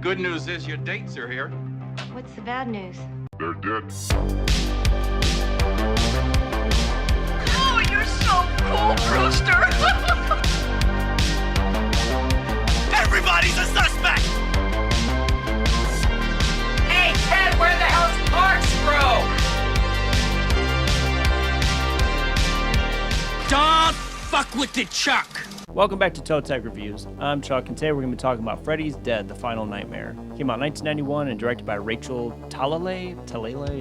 good news is your dates are here. What's the bad news? They're dead. Oh, you're so cool, Brewster! Everybody's a suspect! Hey, Ted, where the hell's Parks Bro? Don't fuck with the Chuck! Welcome back to Toe Tech Reviews. I'm Chuck, and today we're going to be talking about Freddy's Dead, The Final Nightmare. Came out in 1991 and directed by Rachel Talalay?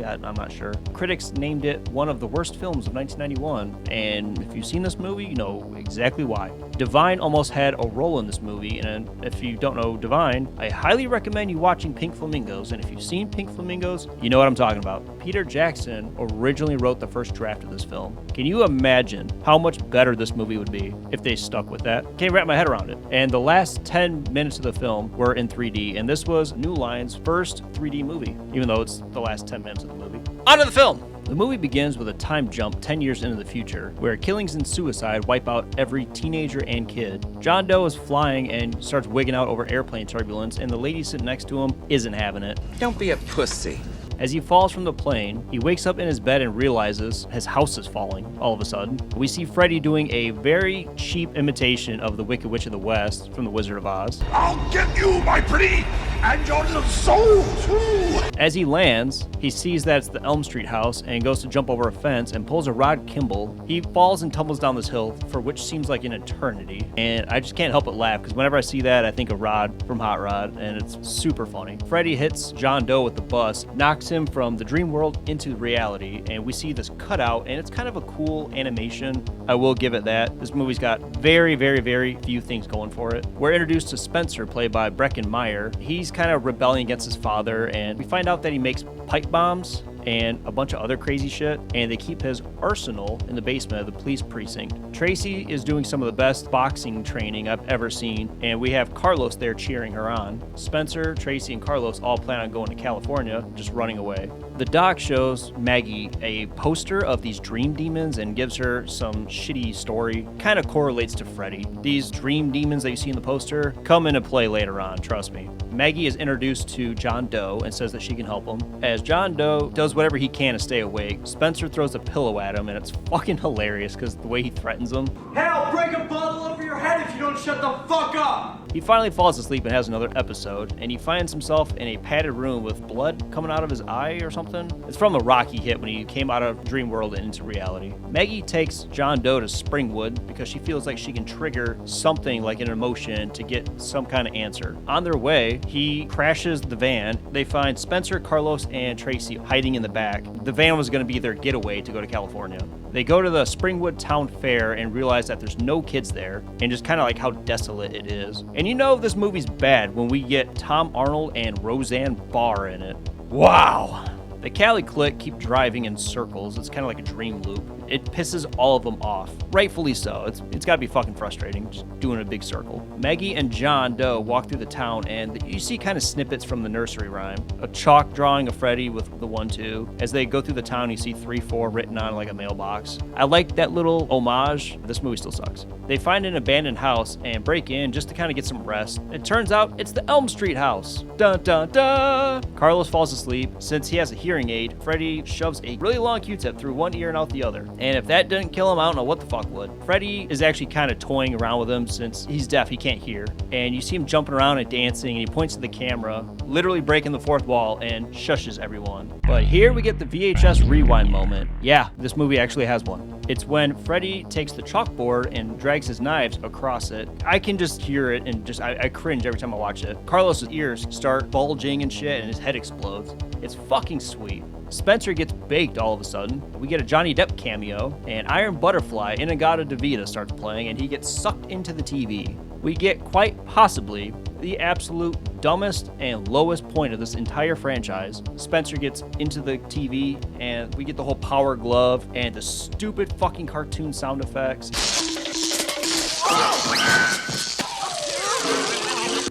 I'm not sure. Critics named it one of the worst films of 1991, and if you've seen this movie, you know exactly why. Divine almost had a role in this movie, and if you don't know Divine, I highly recommend you watching Pink Flamingos, and if you've seen Pink Flamingos, you know what I'm talking about. Peter Jackson originally wrote the first draft of this film. Can you imagine how much better this movie would be if they stuck with that? Can't wrap my head around it. And the last 10 minutes of the film were in 3D, and this was New Line's first 3D movie, even though it's the last 10 minutes of the movie. On to the film! The movie begins with a time jump 10 years into the future, where killings and suicide wipe out every teenager and kid. John Doe is flying and starts wigging out over airplane turbulence, and the lady sitting next to him isn't having it. Don't be a pussy. As he falls from the plane, he wakes up in his bed and realizes his house is falling all of a sudden. We see Freddy doing a very cheap imitation of the Wicked Witch of the West from The Wizard of Oz. I'll get you, my pretty, and your little soul, too! As he lands, he sees that it's the Elm Street house and goes to jump over a fence and pulls a Rod Kimball. He falls and tumbles down this hill for which seems like an eternity. And I just can't help but laugh because whenever I see that, I think of Rod from Hot Rod, and it's super funny. Freddy hits John Doe with the bus, knocks him from the dream world into reality, and we see this cutout, and it's kind of a cool animation. I will give it that. This movie's got very, very, very few things going for it. We're introduced to Spencer, played by Breckin Meyer. He's kind of rebelling against his father, and we find out that he makes pipe bombs and a bunch of other crazy shit, and they keep his arsenal in the basement of the police precinct. Tracy is doing some of the best boxing training I've ever seen, and we have Carlos there cheering her on. Spencer, Tracy, and Carlos all plan on going to California, just running away. The doc shows Maggie a poster of these dream demons and gives her some shitty story. Kind of correlates to Freddy. These dream demons that you see in the poster come into play later on, trust me. Maggie is introduced to John Doe and says that she can help him. As John Doe does whatever he can to stay awake, Spencer throws a pillow at him, and it's fucking hilarious because the way he threatens him. Hey, I'll break a bottle over your head if you don't shut the fuck up! He finally falls asleep and has another episode, and he finds himself in a padded room with blood coming out of his eye or something. It's from the rock he hit when he came out of dream world and into reality. Maggie takes John Doe to Springwood because she feels like she can trigger something like an emotion to get some kind of answer. On their way, he crashes the van. They find Spencer, Carlos, and Tracy hiding in the back. The van was going to be their getaway to go to California. They go to the Springwood Town Fair and realize that there's no kids there, and just kind of like how desolate it is. And you know this movie's bad when we get Tom Arnold and Roseanne Barr in it. Wow! The Cali clique keep driving in circles. It's kind of like a dream loop. It pisses all of them off. Rightfully so. It's gotta be fucking frustrating, just doing a big circle. Maggie and John Doe walk through the town, and you see kind of snippets from the nursery rhyme. A chalk drawing of Freddy with the 1-2. As they go through the town, you see 3-4 written on like a mailbox. I like that little homage. This movie still sucks. They find an abandoned house and break in just to kind of get some rest. It turns out it's the Elm Street house. Dun dun dun! Carlos falls asleep. Since he has a hearing aid, Freddy shoves a really long Q-tip through one ear and out the other. And if that didn't kill him, I don't know what the fuck would. Freddy is actually kind of toying around with him since he's deaf, he can't hear. And you see him jumping around and dancing, and he points to the camera, literally breaking the fourth wall, and shushes everyone. But here we get the VHS rewind moment. Yeah, this movie actually has one. It's when Freddy takes the chalkboard and drags his knives across it. I can just hear it, and I cringe every time I watch it. Carlos's ears start bulging and shit, and his head explodes. It's fucking sweet. Spencer gets baked all of a sudden. We get a Johnny Depp cameo, and Iron Butterfly In-A-Gadda-Da-Vida starts playing, and he gets sucked into the TV. We get quite possibly the absolute dumbest and lowest point of this entire franchise. Spencer gets into the TV, and we get the whole power glove and the stupid fucking cartoon sound effects.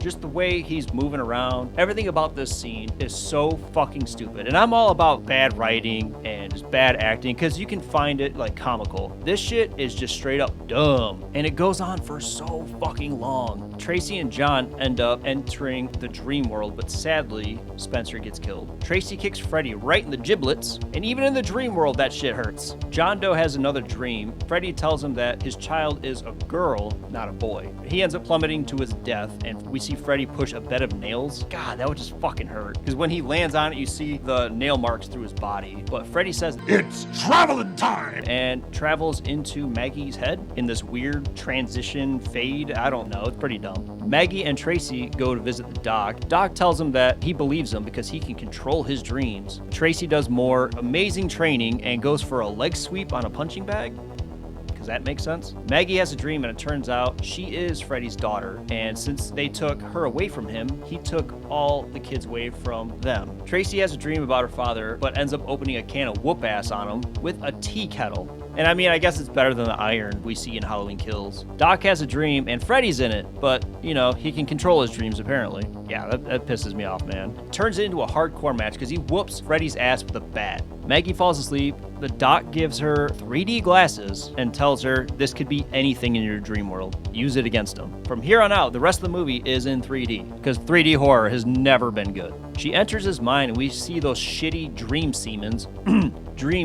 Just the way he's moving around. Everything about this scene is so fucking stupid. And I'm all about bad writing and just bad acting because you can find it like comical. This shit is just straight up dumb. And it goes on for so fucking long. Tracy and John end up entering the dream world, but sadly, Spencer gets killed. Tracy kicks Freddy right in the giblets, and even in the dream world, that shit hurts. John Doe has another dream. Freddy tells him that his child is a girl, not a boy. He ends up plummeting to his death, and we see Freddy push a bed of nails. God, that would just fucking hurt. Because when he lands on it, you see the nail marks through his body. But Freddy says It's traveling time! and travels into Maggie's head in this weird transition fade. I don't know. It's pretty dumb. Maggie and Tracy go to visit the doc. Doc tells him that he believes him because he can control his dreams. Tracy does more amazing training and goes for a leg sweep on a punching bag. Does that make sense? Maggie has a dream, and it turns out she is Freddy's daughter. And since they took her away from him, he took all the kids away from them. Tracy has a dream about her father, but ends up opening a can of whoop ass on him with a tea kettle. And I mean, I guess it's better than the iron we see in Halloween Kills. Doc has a dream, and Freddy's in it, but, you know, he can control his dreams, apparently. Yeah, that pisses me off, man. Turns it into a hardcore match because he whoops Freddy's ass with a bat. Maggie falls asleep. The doc gives her 3D glasses and tells her this could be anything in your dream world. Use it against him. From here on out, the rest of the movie is in 3D because 3D horror has never been good. She enters his mind, and we see those shitty dream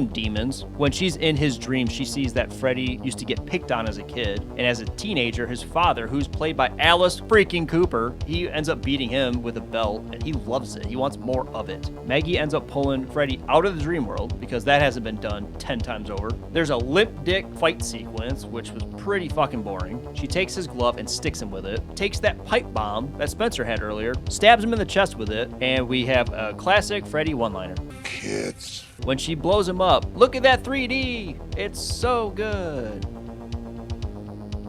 demons. When she's in his dream, she sees that Freddy used to get picked on as a kid, and as a teenager, his father, who's played by Alice freaking Cooper, he ends up beating him with a belt, and he loves it. He wants more of it. Maggie ends up pulling Freddy out of the dream world because that hasn't been done 10 times over. There's a limp dick fight sequence, which was pretty fucking boring. She takes his glove and sticks him with it, takes that pipe bomb that Spencer had earlier, stabs him in the chest with it, and we have a classic Freddy one-liner. Kids. When she blows him up, look at that 3D! It's so good.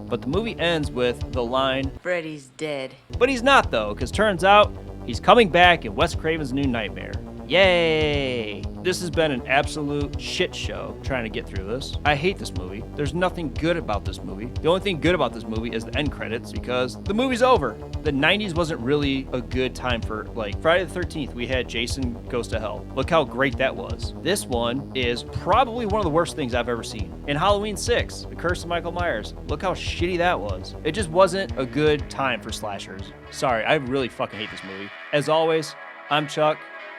But the movie ends with the line, Freddy's dead. but he's not though, because turns out he's coming back in Wes Craven's New Nightmare. Yay! This has been an absolute shit show trying to get through this. I hate this movie. There's nothing good about this movie. The only thing good about this movie is the end credits because the movie's over. The 90s wasn't really a good time for, like, Friday the 13th, we had Jason Goes to Hell. Look how great that was. This one is probably one of the worst things I've ever seen. In Halloween 6, The Curse of Michael Myers, look how shitty that was. It just wasn't a good time for slashers. Sorry, I really fucking hate this movie. As always, I'm Chuck.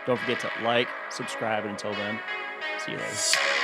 Don't forget to like, subscribe, and until then, see you later.